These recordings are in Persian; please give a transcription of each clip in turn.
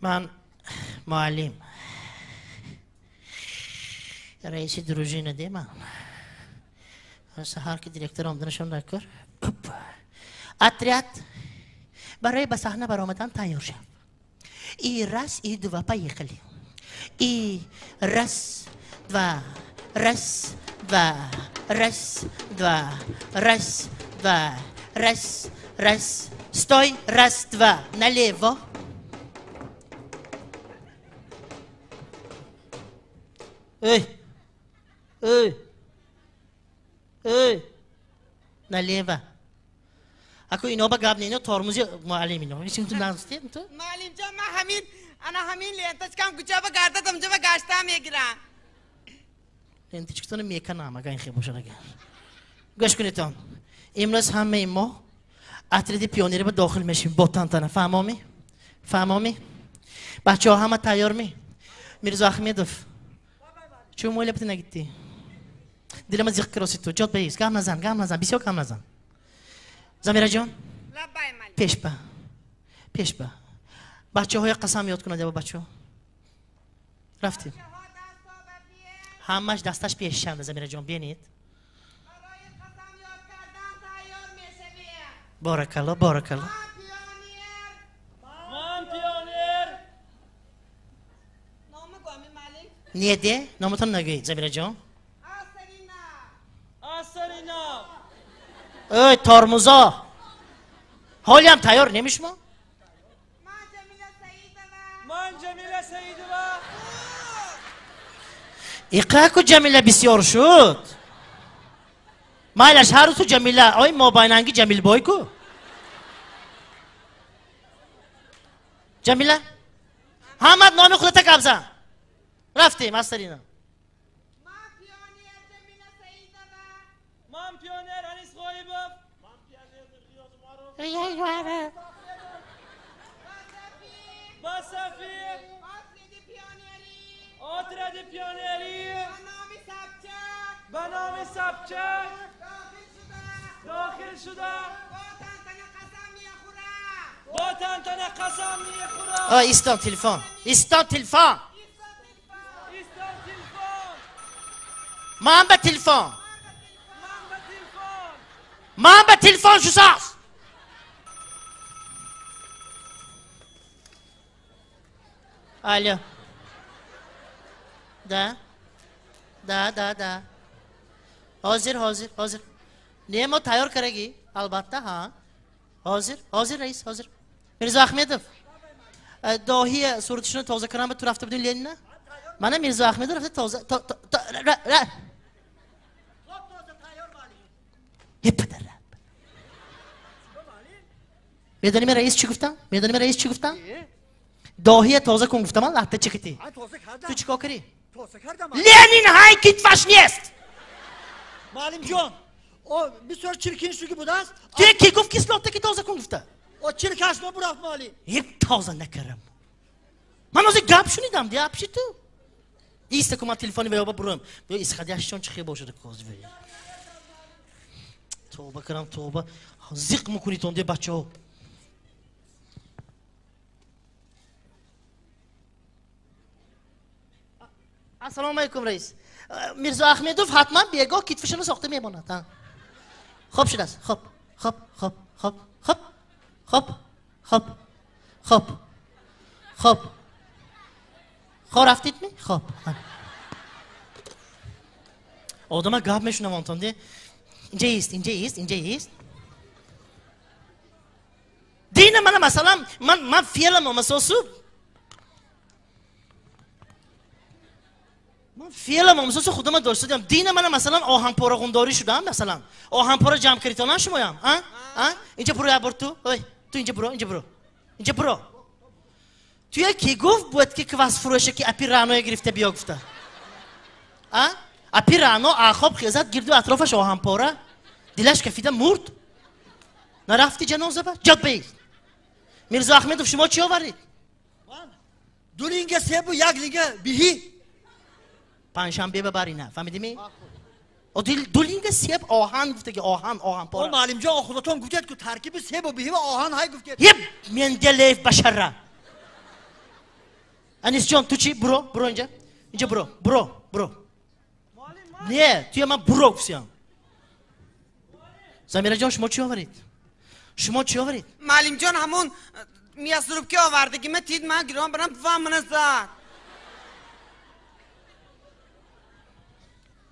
من معلم رئیس دروژینه دیمم سهار که دیرکتر آمدنشون نکر اتریت برای به صحنه برآمدن تیار شد ای رس ای دو پیقلی ای رس و رس و رس و رس و رس رس stój raz dwa na lewo na lewo aku اینا با قبل اینا ترمزی معلم اینا میشیم تو نازدیم تو معلم جان من همین لنتش کم کجا با گردم جا با گشتم میگیرم لنتش کتونه میکنم اگه این خیلی باشه نگه گوش کنیتون امروز همه ما اتریت پیونیری با داخل میشیم با تنتنه فهمامی بچه ها همه تیار میرزا احمدوف چون مویله بتی نگیدی دیلم از یک کراسی تو جاد بیست گم نزن بسیار گم نزن زمیره جان پیش با بچه های قسم یاد کنه با بچه ها رفتیم همش دستش پیش شنده زمیره جان بینید بارکالله من پیونیر نامه گامی ملک نیه ده نامتون نگوید زمیره جان آسرینا ای ترمزا حالی هم تیار نمیش ما من جمیله سیدوه ایقه که جمیله بسیار شد مایلش هر تو جمیله آی ما بایننگی جمیل بای کو جمیله همه نام خودت قبضه رفتیم استرینا من پیونیر هنیز غایبم من پیونیر باسفیر آترد پیونیری به نام سبچک داخل شده با تنتن قسم میخورم ایستان تلفن من به تلفن شو ساس الو ده حاضر نه ما تیار کردی البته ها حاضر رئیس حاضر میرزا احمدوف داهی صورتشون تازه کردن به تو رفته بودین لینه منم میرزا احمدوف رفته تازه پدر میدونی من رئیس چی گفتم داهی تازه کن گفتم من لحظه چکتی تو چیکار کردی لنین های کتفش نیست معلم جان o bir sürü çirkin şu bu da. Ki guf ki slotta ki tavza kungufta. O çirkaş mı bırak mali? Hep tavza ne karım. Man ozi gap şunu dam diye apşi tu. İste kuma telefonu ve baba buram. Ve iskadiyashon çıkıyor boşadı koz ve. Tövbe karam tövbe. Zik mu kuni ton diye bachao. Assalomu alaykum reis. Mirzo Ahmedov hatman begah kitfishini soxta mehmonat. Xo'p shudasiz. Xo'p. Xo'p raftidmi? Xo'p. Odama gap meshunam antonde. Ince ist. Dina mana masalan man fe'lim masosu. من فعلا ممسوس خودم داشت دادم دین من مثلا آهنپاره گنداری شدم مثلا آهنپاره جمع کردن شمایم اینجا برو یا برو تو اینجا برو توی کی گفت بود که کواس فروشه که اپی رانو گرفته بیا گفته اپی رانو آخاب خیزد گرد و اطرافش آهنپاره دلش کفیده مرد نرفتی جنازه با جد بیست میرزا احمدوف شما چی آورید؟ من دو لینگه سه و یک لینگه بیهی پنجشنبه ببری نه فهمیدی می؟ او دو لینگ سیب آهن گفته که آهن پاره. او معلم جان خودتون گفتید که ترکیب سیب و بیهی و آهن های گفتید. یه من دلیف بشره. Anisjon tu chi bro اینجا bro نه توی من برو گفتم زمیره جان شما چی آورید معلم جان همون میاسروب که آوردگی من تید من گرام برم فهمونه زد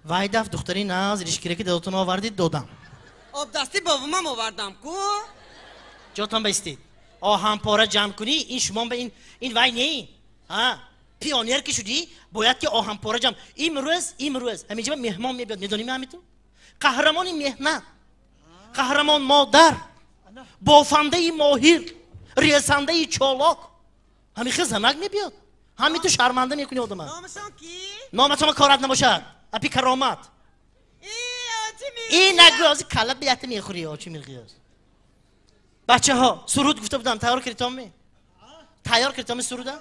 وای دفت دختری ناز ریشگیره که دادتون آوردید دادم آب دستی بابامم آوردم کو جاتان بایستید آهن پاره جمع کنی این شما به این وای نی پیانیر که شدی باید که آهن پاره جمع امروز همینجا مهمان میبیاد میدونی همینطور قهرمان مهنت قهرمان مادر بافنده ماهر ریسنده چالاک همین خیلی زمک میبیاد همین تو شرمنده میکنی آدم نامشان کی؟ نامتون کارت نباشد اپی کرامت این نگو از کلت بیعت میخوری آچی میخوری بچه ها سرود گفته بودم تیار کردم سرودم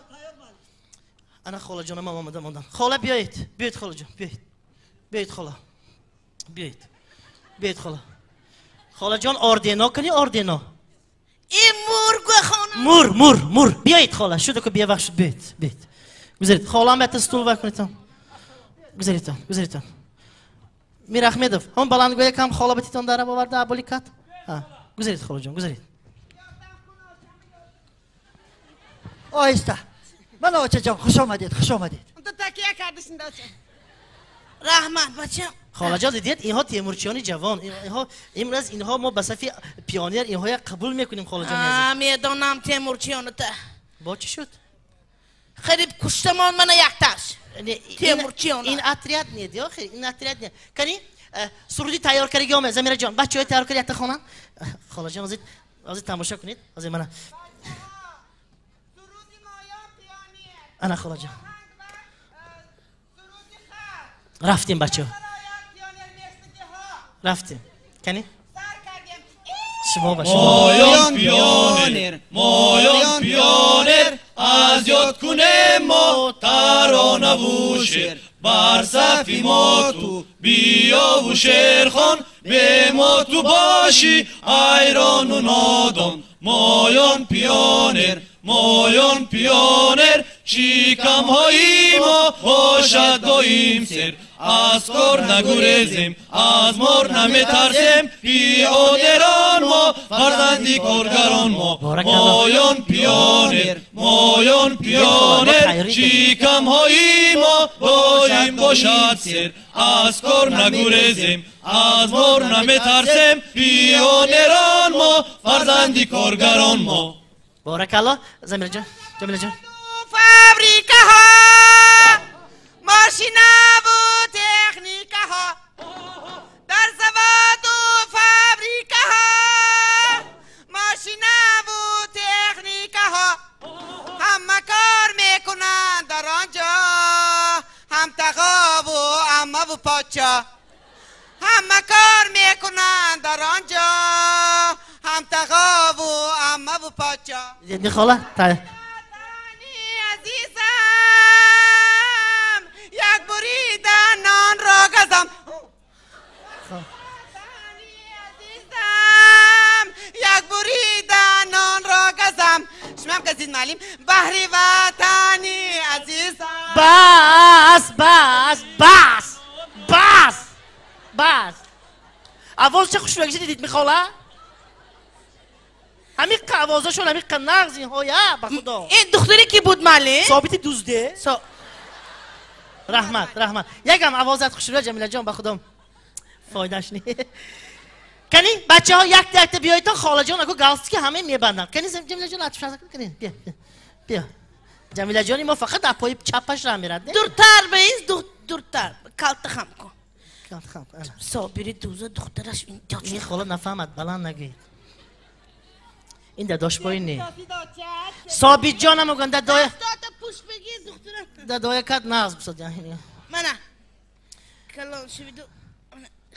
انا خاله جانم آمدم خاله بیایید خاله جان بیایید خاله بیایید خاله جان آردینا کنی آردینا این مرگ خانم مور بیایید خاله شده که بیا وقت شد بیایید گذارید خاله هم بیت استول وقت کنیتان گذاریتان میر احمدوف هم بلندگوی کم خاله بتیتان داره باورده ابولی کت گذارید خاله جان گذارید آیسته من آچه جان خوش آمدید تو تکیه کردشین داشتم رحمت بچه خاله جان دیدید اینها تیمورچیانی جوان اینها ما به صفی پیانیر اینها قبول میکنیم خاله جان میدانم تیمورچیانو ته با چی شد خیلی کشتمان من یکتاش تیمورچیانو این اطریت نیست یا خیلی این اطریت نیست کنی سرودی تیار کردی آمه زمیره جان بچه های تیار کردی خانم خاله جان از تماشا کنید از من انا خاله جان رفتیم بچه رفتیم کنی شما باشه مایان پیانر از یاد کنه ما ترانه و شعر بر صفی ما تو بیا و شعرخوان به ما تو باشی ایران و نادان مایان پیانر شیکم های ما باشد دایم سر از کار نگریزیم از مار نمیترسیم پیادران ما فرزندی کارگران ما مایان پیانر شیکم های ما دایم باشد سر از کار نگریزیم از مار نمیترسیم پیادران ما فرزندی کارگران ما بارک الله زمیره جان جمیله جان فابریکه ها ماشینا و تکنیکه ها در زواد و فابریکه ها ماشینا و تکنیکه ها همه کار میکنن در آنجا هم تقا و عمه و پاچا همه کار میکنن در آنجا هم تقا و عمه و پاچا دیدی خاله عزیزم یک بریده نان را گزم عزیزم یک بریده نان را گزم شما هم گزید معلم بحری وطنی عزیزم بس اول چه خوش بگیشی دیدید میخواله همین قوازشون همین نغز این ها یا بخدا این دختری کی بود معلم؟ ثابتی دوزده رحمت یکم عوازت خوش رو جمیله جان بخدا فایدهش نی کنی بچه ها یک دکته بیایید تا خاله جان اگه گلستی که همه میبندن کنی جمیله جان لطف شد کنی بیا جمیله جانی ما فقط در پای چپش را میرد دورتر بیز دورتر کالت خم کن صابری دوزه دخترش این خاله نفهمد بلند نگید این داداش پای نی صابی جانم اگن دادای پوش بگیر دخترم دادای کت نغز بساد منه کلان شویدو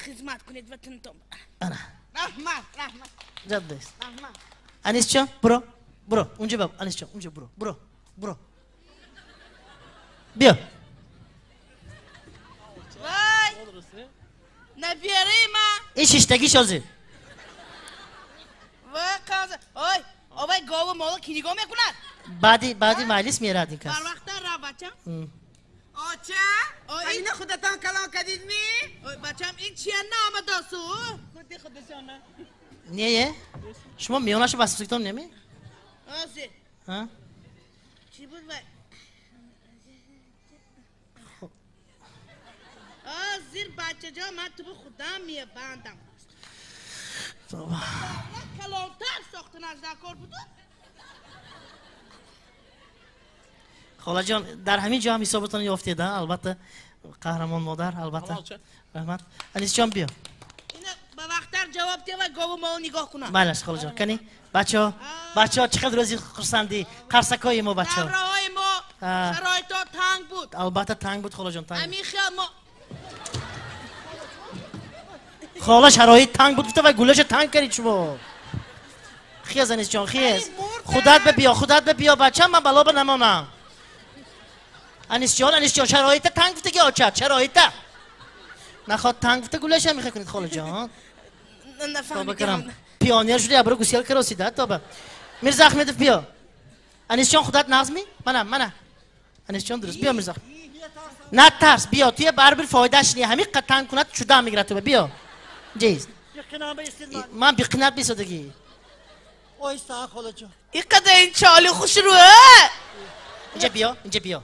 خدمت کنید وطنتون انا رحمت جد است انیس جان برو اونجا باب انیس جان اونجا برو بیا وای نبیاره ما این شیشتگی شازی وای کازه آی آبای گاو مالا کی نگاه میکنن بعدی مجلس میرد این کس بر وقت بچم آچه؟ اینه خودتان کلام کردید می؟ بچم این چیه نامه داسو؟ خودشانه نیه؟ شما میوناشو بس سکتون نمی؟ آزی ها؟ چی بود بای؟ زیر بچه جا من تو به خودم میه بندم کلانتر ساختن از دکار بودو؟ خاله جان در همین جا هم حسابتون یافتیده البته قهرمان مادر البته رحمت انیس جان بیا اینه به وقتر جواب ده و گاو ما نگاه کنم بله خاله جان کنی بچه ها چقدر روزی خرسندی قرسکای ما بچه ها دبرهای ما شرایط ها تنگ بود البته تنگ بود خاله جان تنگ همین خیال ما خاله شرایط تنگ بود و گولش تنگ کردید شما خیز انیس جان خیز خودت بیا بچه من بلا بنمانم انیس جان شرایط تنگ بوده که آچد شرایط نخواد تنگ بوده گولش هم میخواه کنید خاله جان نفهمیدم پیانیر شده ابرو گوسیل کراسیده تا میرزا احمدوف بیا انیس جان خودت نظمی منم انیس جان درست بیا میرزا نه ترس بیا توی بربر فایدهش نیه همین قد تنگ کند شده میگیره تو بیا جیز من بیقنات بیسادگی آیسته خاله جان این قدر این چالی خوش روه اینجا بیا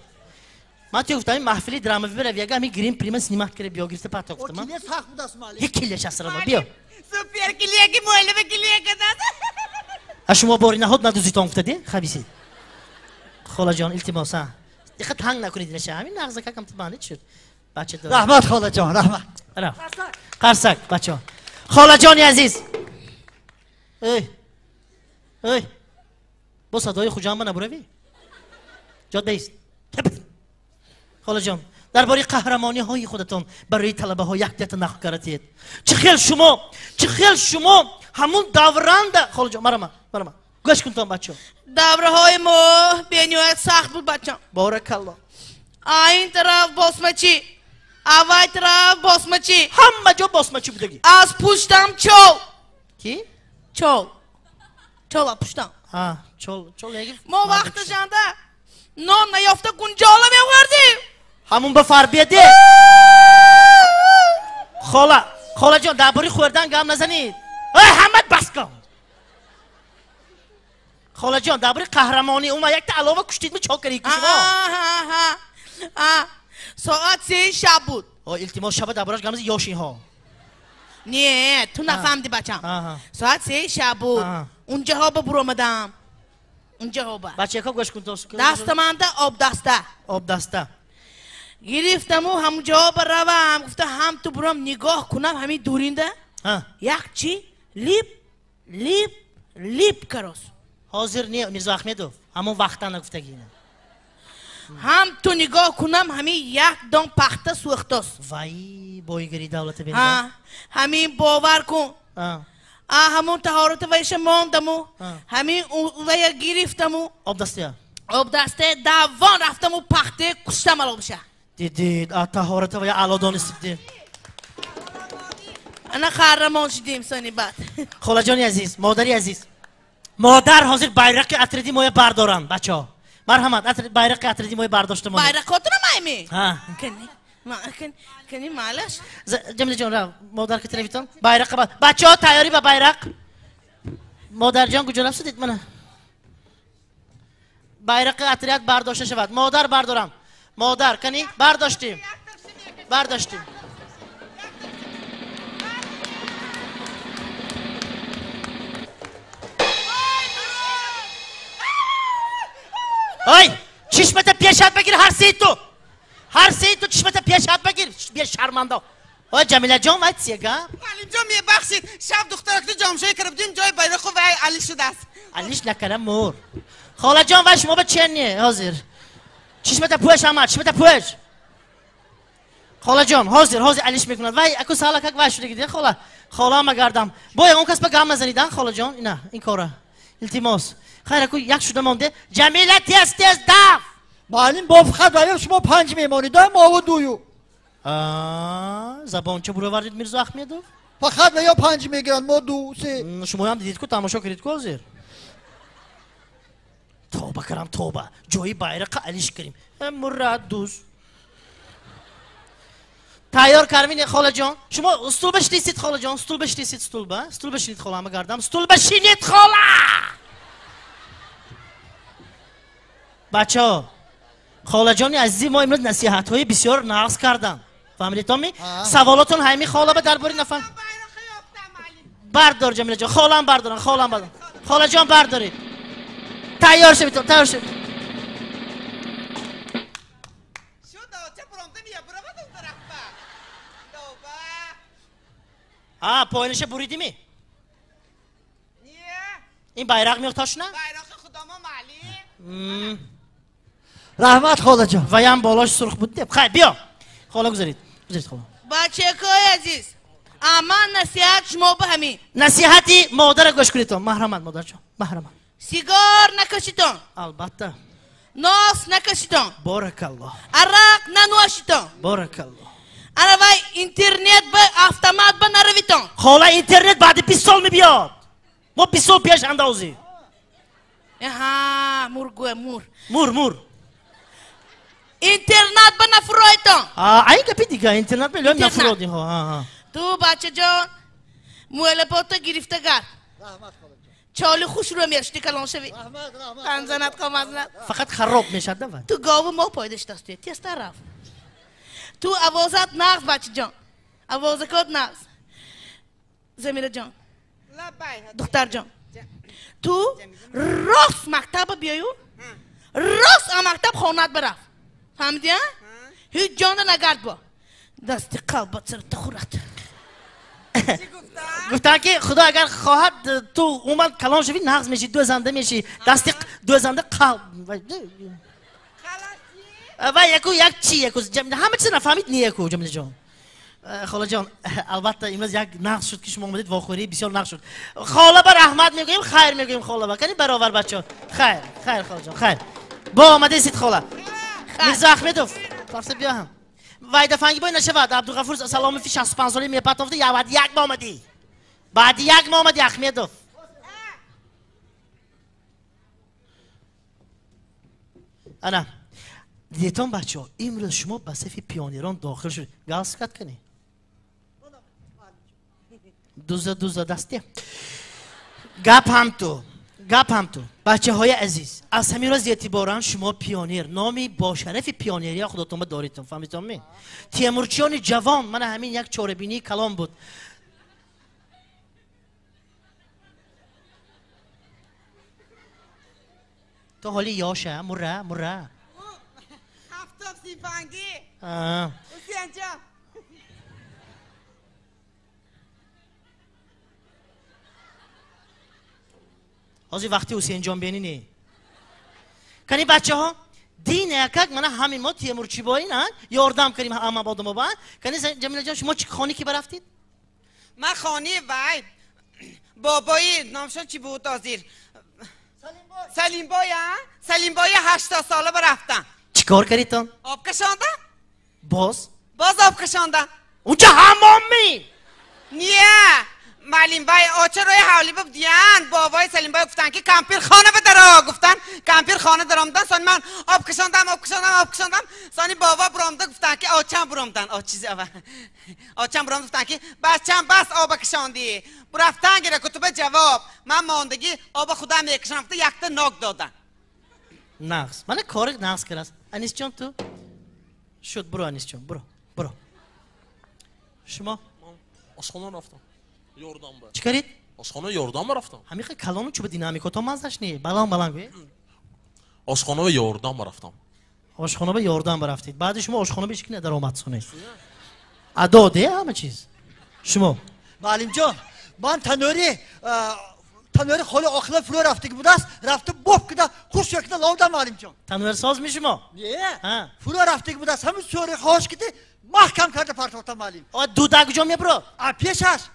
من توی گفتم این محفلی دراموی بروی اگه همین گرین پریم سینما کرده بیا گرفته پرتا گفتم من کلیه سخت بود است مالی یک کلیش هست رما بیا سوپیر کلیه که مویله به کلیه کداد شما باری نهاد ندوزیتان افتادی خبیسی خاله جان التماس ها دیگه تنگ نکنید نشه همین نغزه که کم تبانید شد بچه دار رحمت خاله جان رحمت قرصک بچه ها خاله جانی عزیز ای با صدای خوجان من نبروی جاد بیست خاله جان درباره قهرمانی های خودتون برای طلبه ها یک دیت نقل کردید چه خیل شما همون دورنده خاله جان مرا گوش کنتون بچه دوره های ما بینیویت سخت بود بچم بارک الله این طرف باسمچی اوای طرف باسمچی همه جا باسمچی بودگی از پشتم چول کی؟ چول از پشتم چول نگی ما وقت جانده نان نیافته گنجاله میوردیم همون به فربیده خاله جان درباره خوردن گم نزنید همه بس کن خاله جان درباره قهرمانی اون یک تا علاوه کشتید می چاکری که شما ساعت 3 شب بود التماس شب دربارهش گم یاشین ها نه تو نفهمدی بچم ساعت 3 شب بود اونجا ها برو آمدم اونجا ها بچه که گوش کن تو دست من ده آب دسته گرفتم و همونجا بروم گفته هم تو برام نگاه کنم همین دورینده یک چی لیپ کراس حاضر نیه میرزا احمدوف همون وقتا نگفتگی هم تو نگاه کنم همین یک دام پخته سوختاست وای بایگری دولت بیرده همین باور کن همون تهارت ویش ماندمو همین ویا گرفتمو آب دسته دوان رفتم و پخته کشتم علاق بشه دیدید تهارت ویا علا دانستید انا قهرمان شدیم سانی بعد خاله جانی عزیز مادری عزیز مادر حاضر بیرق اتریدی موی بردارن بچه ها مرحمت بیرق اتریدی موی برداشته مانه بیرق هاتون مایمی کنی مالش جمله جان رو مادر که تلویتون بیرق بچه ها تیاری به بیرق مادر جان کجا رفتید منه بیرق اتریت برداشته شود مادر بردارم مادر کنی برداشتیم ای چشمت پیشت بگیر هر سه تو چشمت پیشت بگیر بیا شرمنده آی جمیله جان وای چیگا معلم جان میبخشید شب دخترک جامشوی کرده بودیم جای بیرق و علی شده است علیش نکنم مور خاله جان و شما به چنیه حاضر چشمت پوش آمد خاله جان حاضر علیش میکند وای اکو سالک وای شده گیدی خاله ما گردم باید اون کس به گام نزنیدن خاله جان نه این کاره التماس خیر اکو یک شده مونده جمیله تیز دف معلم با فقط برای شما 5 میمانی دارم ما و دویو زبان چه برو وردید میرزا احمدوف فقط یا 5 میگیرن ما 2 3 شما هم دیدید که تماشا کردید که حاضر توبه کردم توبه جوی bayrak علیش کریم مراد دوز تیار کردین خاله جان شما استول بشینید خاله جان استول بشینید استول بشینید خاله گردم استول بشینید خاله بچه خاله جانی عزیزی ما امروز نصیحت های بسیار نقص کردم فهمیدید تامی سوالاتون همین خاله به درباره نفهم بردار جمیله جان خالم بردارن خاله جان بردارید تیار شوید تیار شوید پایینش بریدی می این bayrak میاد تاشونه bayrak خدا ما معلم رحمت خاله جان و هم بالاش سرخ بود خیلی بیا خاله گذارید خاله بچه کای عزیز اما نصیحت شما به همین نصیحتی مادر گوش کنید محرمت مادر جان محرمت سیگار نکشیدن البته ناس نکشیدن بارک الله عرق ننوشیدن بارک الله انا وای اینترنت به автомат به نرویدن خاله اینترنت بعد 20 سال میبیاد ما 20 سال پیش اندازی ها مور اینترنت به نفرویدن این گپی دیگه اینترنت به نفرودی ها تو بچه جان مولپاتو گرفته گر چالی خوش رو میرشتی کلان شوی تنزنت قامزنت فقط خراب میشد دفعه تو گاو ما پایدش دستی تیست رفت تو اوازت نقص بچه جان اوازکات نقص زمیره جان دختر جان تو راست مکتب بیایو راست مکتب خونت برف فهمیدی ها؟ هیچ جان نگرد با دستی قلبت سر تخورت گفتن که خدا اگر خواهد تو اومد کلان شوی نقص میشی دو زنده میشی دستی دو زنده قلب و یک چی همه چیز نفهمید نیکو جمیله جان خاله جان البته امروز یک نقص شد که شما اومدید واخوری بسیار نقص شد خاله بر رحمت میگویم خیر میگویم خاله با کنی برابر بچه خیر خاله جان خیر با آمده سید خاله میرزا احمدوف فرصت بیا هم وایده فنگی بای نشود عبدالغفور سلام فی 65 سالی میپتافته یا بعد یک ما آمدی بعد یک ما آمدی احمدوف انا دیتون بچه ها امروز شما به صف پیانیران داخل شد گاز کت کنی دوزه دستی گپ هم تو بچه های عزیز از همین روز اعتبارا شما پیانیر نامی با شرف پیانیری خودتون داریدتون فهمیدتون می تیمورچیان جوان من همین یک چاربینی کلام بود تو حالی یاشه مره هفتاب سیفنگی حسین جان آزی وقتی حسین جان بینی کنی بچه ها دین اکک من همین ما تیمورچی بایی نه یاردم کنیم همه بادم با کنی جمیله جان شما چی خانی که برفتید من خانی وای بابایی نامشون چی بود آزیر سلیم بای 80 ساله برفتن چیکار کردیتون آب کشاندن باز آب کشاندن اونجا حمامی نه معلم بای آچه روی حوالی بودیان بابای سلیم بای گفتن که کمپیر خانه بدارا گفتن کمپیر خانه درامدن سانی من آب کشاندم سانی بابا برامده گفتن که آچم برامدن آچم برامده گفتن که بچم بس آب کشاندی برفتن گره کتب جواب من ماندگی آب خودم میکشم یک ناک دادن نقص من کار نقص کرد انیس جان تو شد برو انیس جان برو شما آشخانه رفتم یاردم بر چی کردید؟ آشخانه یاردم رفتم همین خیلی کلامو چوب دینامیکو تو مزدش نی بلان گوی آشخانه یاردم رفتم آشخانه به یاردم رفتید بعد شما آشخانه بهش که ندار آمد سونه عداده همه چیز شما معلم جان من تنوری خاله آخلا فرو رفته که بوده است رفته بوب کده خوش یکده لاوده معلم جان تنور ساز می شما نه فرو رفته که بوده است همین سوری خواهش کده محکم کرده پرتاتا معلم دودک جا می برو پیش هست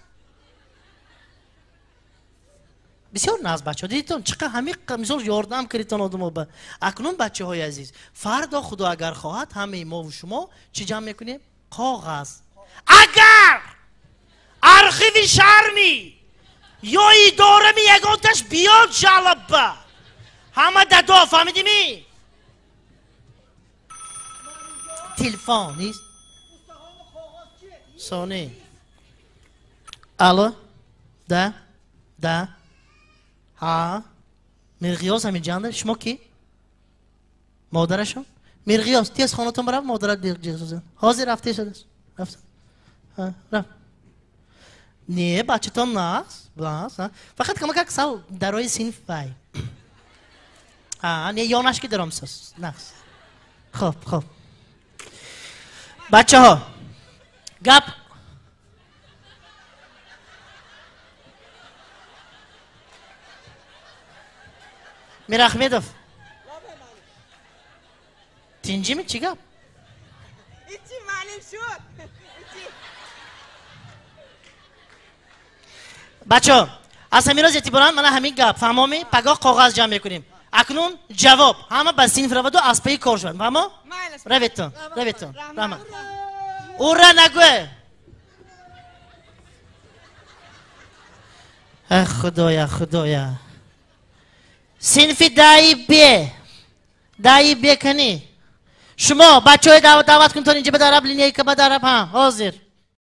بسیار ناز بچه ها دیدتون چقدر همین مثال یاردم کردیتون آدم با اکنون بچه های عزیز فردا خدا اگر خواهد همه ما و شما چی جمع میکنیم؟ کاغذ اگر ارخیو شرمی یا ایداره می یگانتش بیاد جلبه همه در دو فهمیدی می؟ تلفن نیست سونی الو ده ها مرغیاز همین جانده شما کی؟ مادرشون؟ مرغیاز تیز خانتون برم مادرت بیرگیزن حاضر رفته شده رفت رفت نه بچه تا ناس فقط کمک که سال درای سینف بای نه یانش که درام ساس ناس خب بچه ها گپ میر احمدوف تینجی می چی گپ؟ ایچی معلوم شد بچه ها از همین روز اعتبارا من همین گپ فهمامی؟ پگاه کاغذ جمع میکنیم اکنون جواب همه به سینف رو و از پی کار شدن فهمو؟ رویتون رحمت او را نگوه خدایا سینف دایی بی کنی شما بچه های دعوت کن تا اینجا به درب لینیه که به درب ها حاضر